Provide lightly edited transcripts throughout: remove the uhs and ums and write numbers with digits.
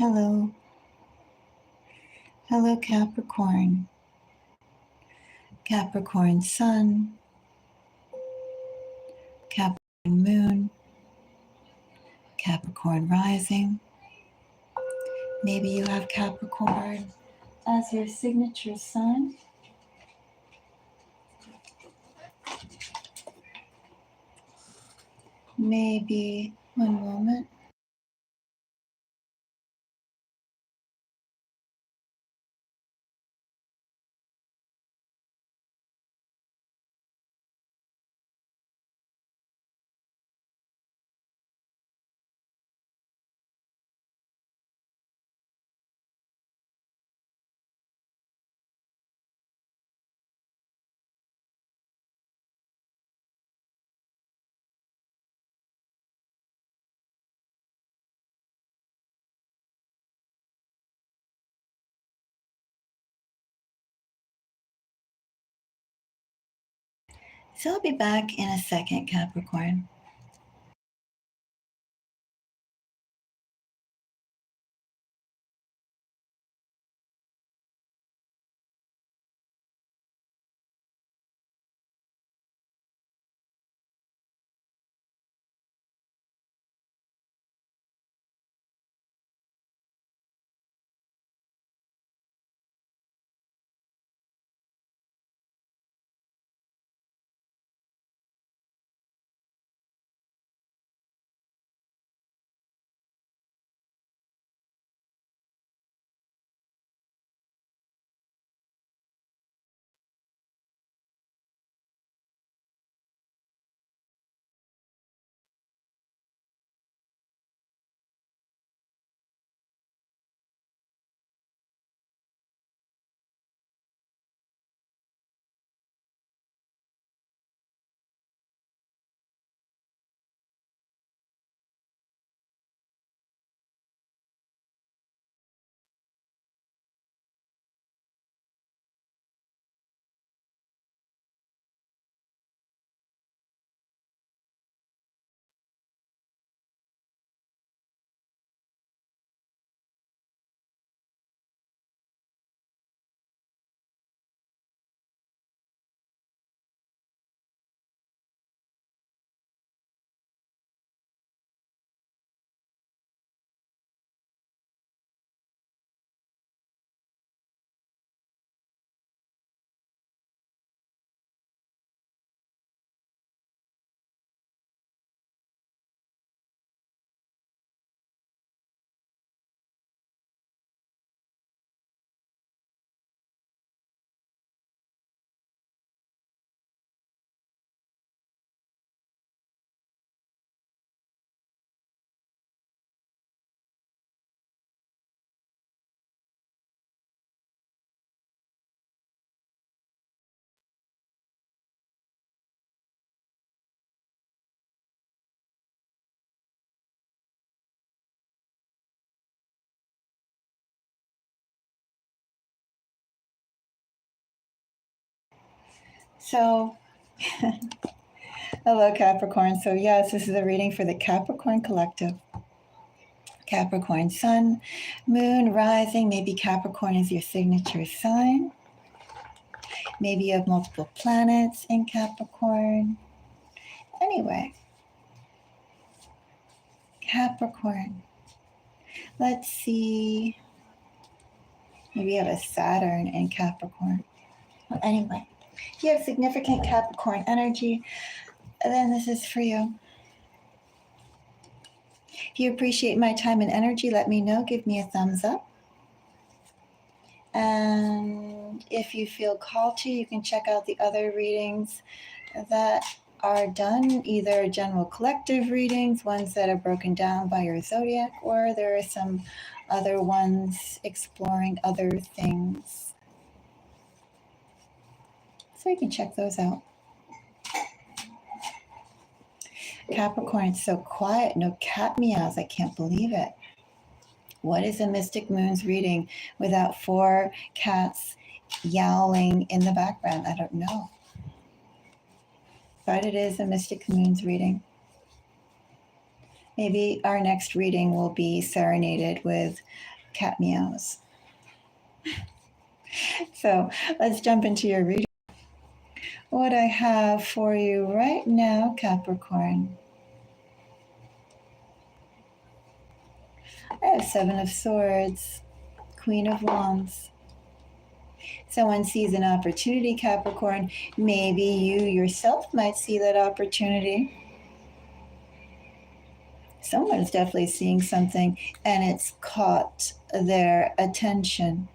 Hello. Hello, Capricorn. Capricorn Sun. Capricorn Moon. Capricorn Rising. Maybe you have Capricorn as your signature sign. Maybe, one moment. So I'll be back in a second, Capricorn. So, hello, Capricorn. So, yes, this is a reading for the Capricorn Collective. Capricorn Sun, Moon, Rising. Maybe Capricorn is your signature sign. Maybe you have multiple planets in Capricorn. Anyway, Capricorn. Let's see. Maybe you have a Saturn in Capricorn. Well, anyway, if you have significant Capricorn energy, then this is for you. If you appreciate my time and energy, let me know. Give me a thumbs up. And if you feel called to, you can check out the other readings that are done, either general collective readings, ones that are broken down by your zodiac, or there are some other ones exploring other things. So you can check those out. Capricorn, it's so quiet. No cat meows. I can't believe it. What is a Mystic Moon's reading without 4 cats yowling in the background? I don't know. But it is a Mystic Moon's reading. Maybe our next reading will be serenaded with cat meows. So let's jump into your reading. What I have for you right now, Capricorn. I have Seven of Swords, Queen of Wands. Someone sees an opportunity, Capricorn. Maybe you yourself might see that opportunity. Someone's definitely seeing something and it's caught their attention.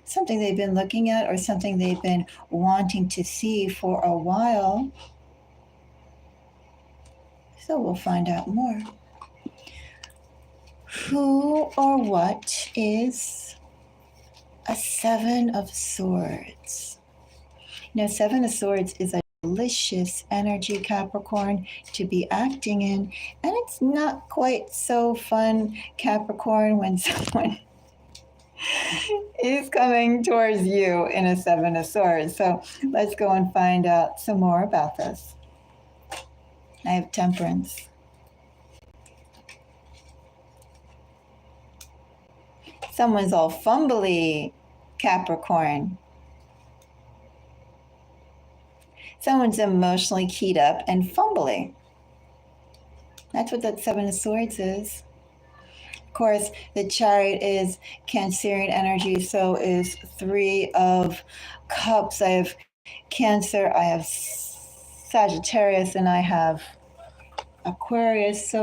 Something they've been looking at or something they've been wanting to see for a while. So we'll find out more. Who or what is a Seven of Swords? Now, Seven of Swords is a delicious energy, Capricorn, to be acting in. And it's not quite so fun, Capricorn, when someone is coming towards you in a Seven of Swords. So let's go and find out some more about this. I have Temperance. Someone's all fumbly, Capricorn. Someone's emotionally keyed up and fumbly. That's what that Seven of Swords is. Of course, the Chariot is Cancerian energy, so is Three of Cups. I have Cancer, I have Sagittarius, and I have Aquarius.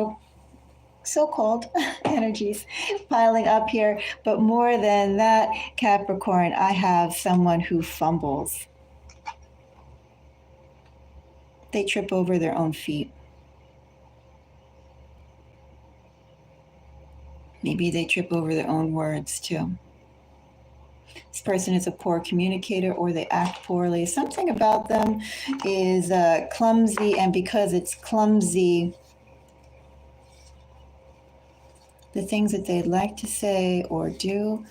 So-called energies piling up here. But more than that, Capricorn, I have someone who fumbles. They trip over their own feet. Maybe they trip over their own words too. This person is a poor communicator or they act poorly. Something about them is clumsy, and because it's clumsy, the things that they'd like to say or do,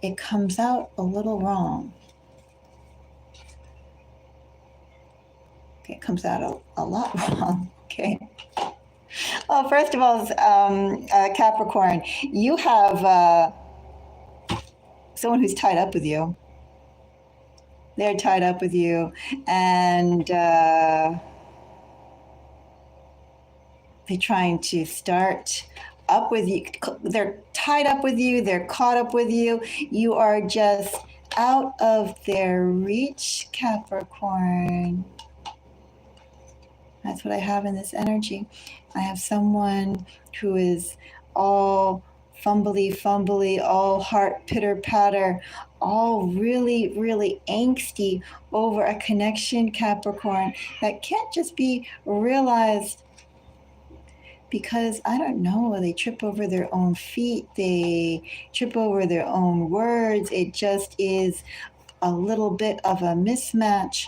it comes out a little wrong. Okay, it comes out a lot wrong, okay? Well, first of all, Capricorn, you have someone who's tied up with you. They're tied up with you, and they're trying to start up with you. They're tied up with you. They're caught up with you. You are just out of their reach, Capricorn. That's what I have in this energy. I have someone who is all fumbly, all heart pitter-patter, all really, really angsty over a connection, Capricorn, that can't just be realized because, I don't know, they trip over their own feet, they trip over their own words. It just is a little bit of a mismatch.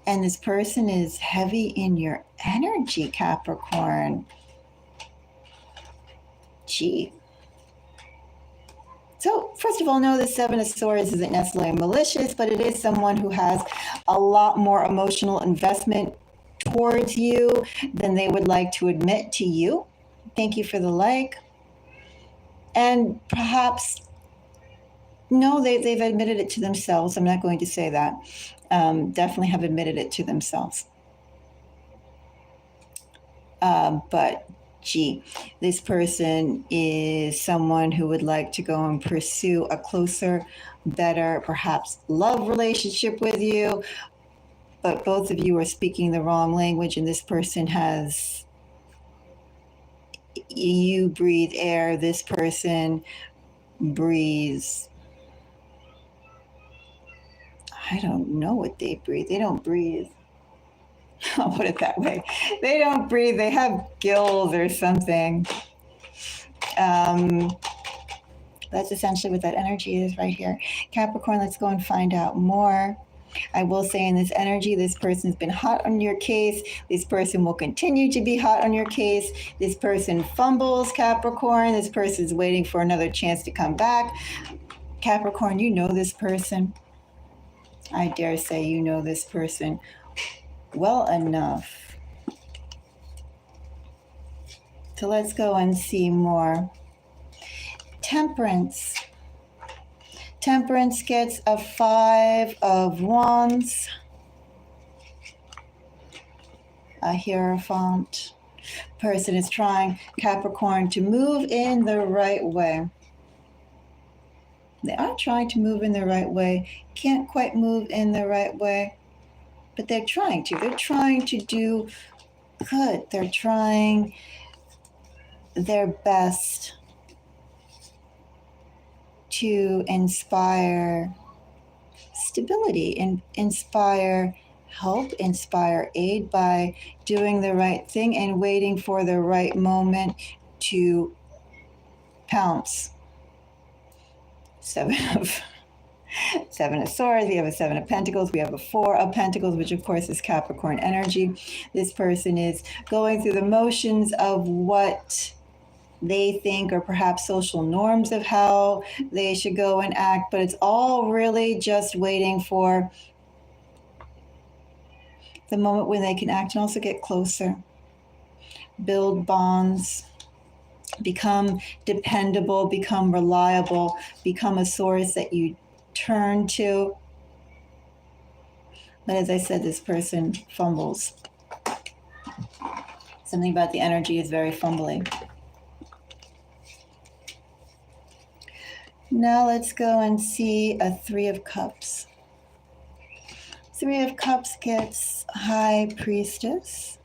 And this person is heavy in your energy, Capricorn. Gee. So first of all, no, the Seven of Swords isn't necessarily malicious, but it is someone who has a lot more emotional investment towards you than they would like to admit to you. Thank you for the like. And perhaps, no, they've admitted it to themselves. I'm not going to say that. Definitely have admitted it to themselves. But gee, this person is someone who would like to go and pursue a closer, better, perhaps love relationship with you. But both of you are speaking the wrong language, and this person has, you breathe air, this person breathes, I don't know what they breathe. They don't breathe. I'll put it that way. They don't breathe. They have gills or something. That's essentially what that energy is right here. Capricorn, let's go and find out more. I will say in this energy, this person's been hot on your case. This person will continue to be hot on your case. This person fumbles, Capricorn. This person's waiting for another chance to come back. Capricorn, you know this person. I dare say you know this person well enough So let's go and see more. Temperance. Temperance gets a 5 of Wands, a Hierophant. Person is trying, Capricorn, to move in the right way. They are trying to move in the right way. Can't quite move in the right way, but they're trying to. They're trying to do good. They're trying their best to inspire stability and inspire help, inspire aid by doing the right thing and waiting for the right moment to pounce. Seven of Swords, we have a 7 of Pentacles, we have a 4 of Pentacles, which of course is Capricorn energy. This person is going through the motions of what they think are perhaps social norms of how they should go and act, but it's all really just waiting for the moment when they can act and also get closer, build bonds, become dependable, become reliable, become a source that you turn to. But as I said, this person fumbles. Something about the energy is very fumbly. Now let's go and see a 3 of Cups. 3 of Cups gets High Priestess.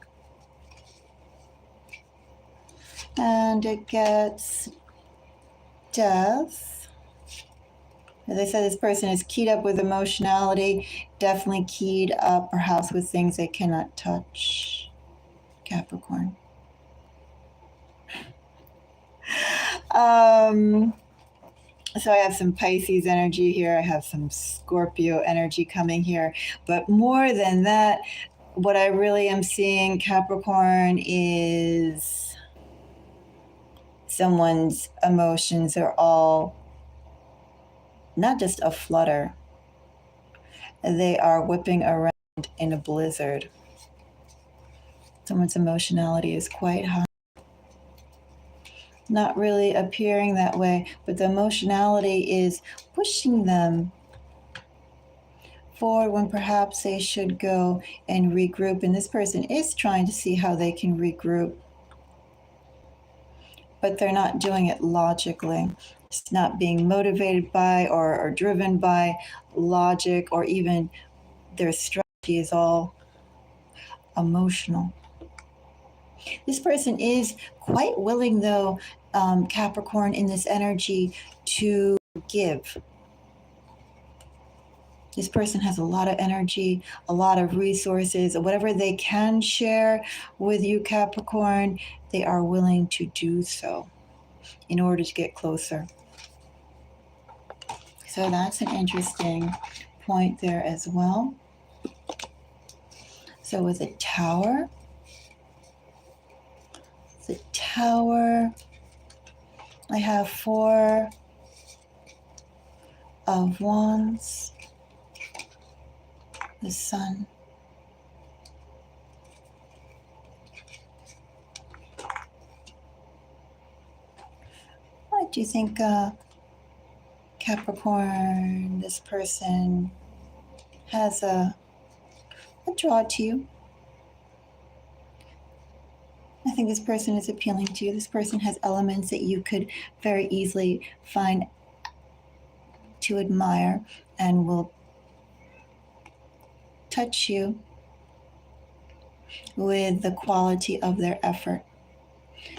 And it gets Death. As I said, this person is keyed up with emotionality, definitely keyed up perhaps with things they cannot touch. Capricorn. So I have some Pisces energy here. I have some Scorpio energy coming here. But more than that, what I really am seeing, Capricorn, is someone's emotions are all not just a flutter. They are whipping around in a blizzard. Someone's emotionality is quite high. Not really appearing that way, but the emotionality is pushing them forward when perhaps they should go and regroup. And this person is trying to see how they can regroup, but they're not doing it logically. It's not being motivated by or driven by logic, or even their strategy is all emotional. This person is quite willing, though, Capricorn, in this energy to give. This person has a lot of energy, a lot of resources. Whatever they can share with you, Capricorn, they are willing to do so in order to get closer. So that's an interesting point there as well. So with a Tower, I have 4 of Wands, the Sun. What do you think, Capricorn, this person has a draw to you? I think this person is appealing to you. This person has elements that you could very easily find to admire and will touch you with the quality of their effort.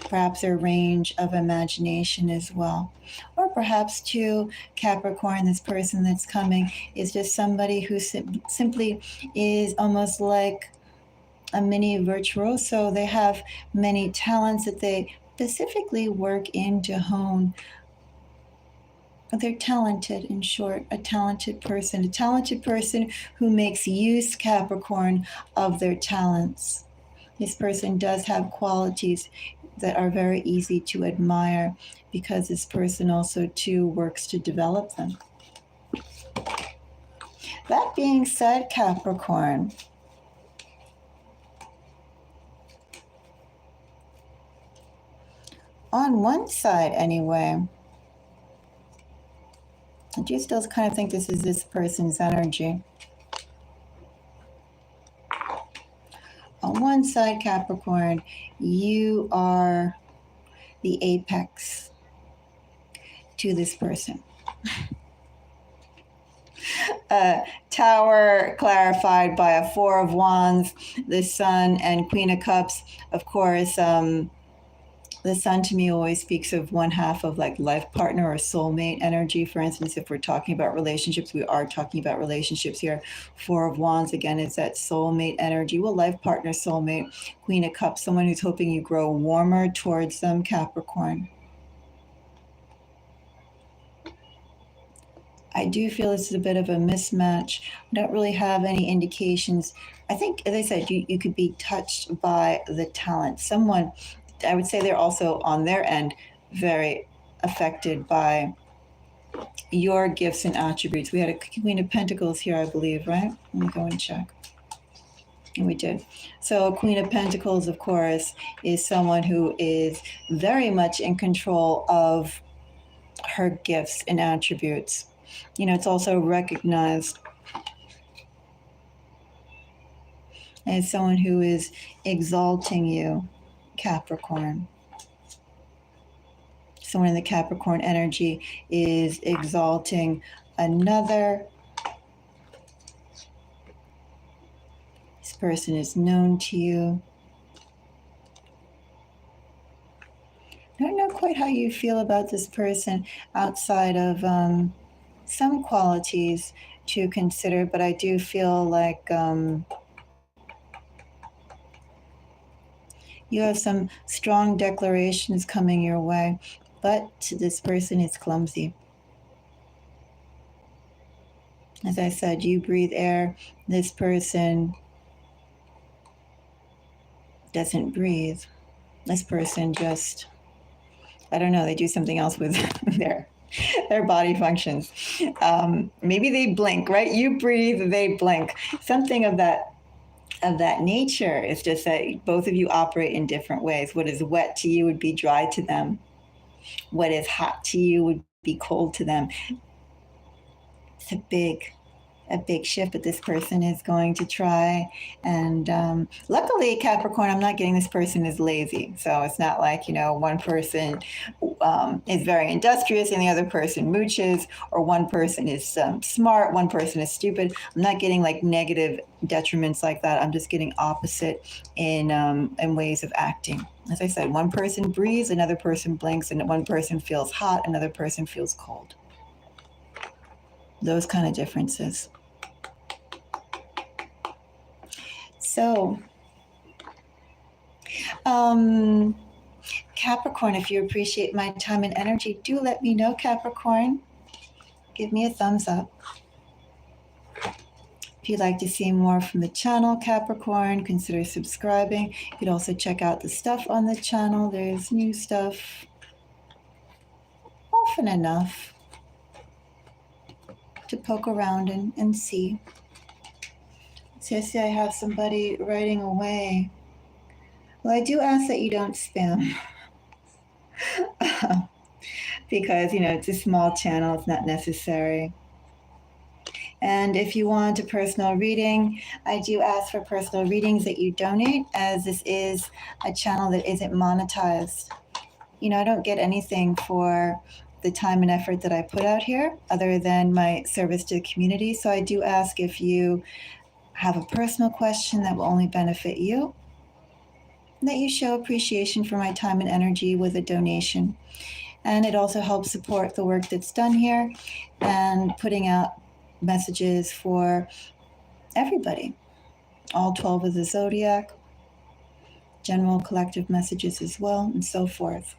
Perhaps their range of imagination as well. Or perhaps too, Capricorn, this person that's coming is just somebody who simply is almost like a mini virtuoso. They have many talents that they specifically work in to hone. They're talented, in short, a talented person who makes use, Capricorn, of their talents. This person does have qualities that are very easy to admire because this person also too works to develop them. That being said, Capricorn, on one side anyway, I do still kind of think this is this person's energy. On one side, Capricorn, you are the apex to this person. Tower clarified by a Four of Wands, the Sun, and Queen of Cups. Of course, the Sun to me always speaks of one half of like life partner or soulmate energy. For instance, if we're talking about relationships, we are talking about relationships here. Four of Wands, again, is that soulmate energy. Well, life partner, soulmate. Queen of Cups, someone who's hoping you grow warmer towards them, Capricorn. I do feel this is a bit of a mismatch. I don't really have any indications. I think, as I said, you could be touched by the talent. Someone, I would say they're also on their end very affected by your gifts and attributes. We had a Queen of Pentacles here, I believe, right? Let me go and check. And we did. So Queen of Pentacles, of course, is someone who is very much in control of her gifts and attributes. You know, it's also recognized as someone who is exalting you, Capricorn. Someone in the Capricorn energy is exalting another. This person is known to you. I don't know quite how you feel about this person outside of some qualities to consider, but I do feel like you have some strong declarations coming your way, but this person is clumsy. As I said, you breathe air. This person doesn't breathe. This person just, I don't know, they do something else with their body functions. Maybe they blink, right? You breathe, they blink. Something of that nature. It's just that both of you operate in different ways. What is wet to you would be dry to them. What is hot to you would be cold to them. It's a big shift, but this person is going to try. And luckily, Capricorn, I'm not getting this person is lazy. So it's not like, you know, one person is very industrious and the other person mooches, or one person is smart, one person is stupid. I'm not getting like negative detriments like that. I'm just getting opposite in ways of acting. As I said, one person breathes, another person blinks, and one person feels hot, another person feels cold. Those kind of differences. So, Capricorn, if you appreciate my time and energy, do let me know, Capricorn. Give me a thumbs up. If you'd like to see more from the channel, Capricorn, consider subscribing. You could also check out the stuff on the channel. There's new stuff often enough to poke around and see. So I see I have somebody writing away. Well, I do ask that you don't spam. Because, you know, it's a small channel. It's not necessary. And if you want a personal reading, I do ask for personal readings that you donate, as this is a channel that isn't monetized. You know, I don't get anything for the time and effort that I put out here other than my service to the community. So I do ask if you have a personal question that will only benefit you, that you show appreciation for my time and energy with a donation. And it also helps support the work that's done here and putting out messages for everybody, all 12 of the zodiac, general collective messages as well, and so forth.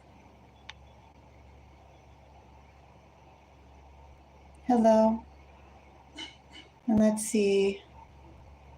Hello. And let's see.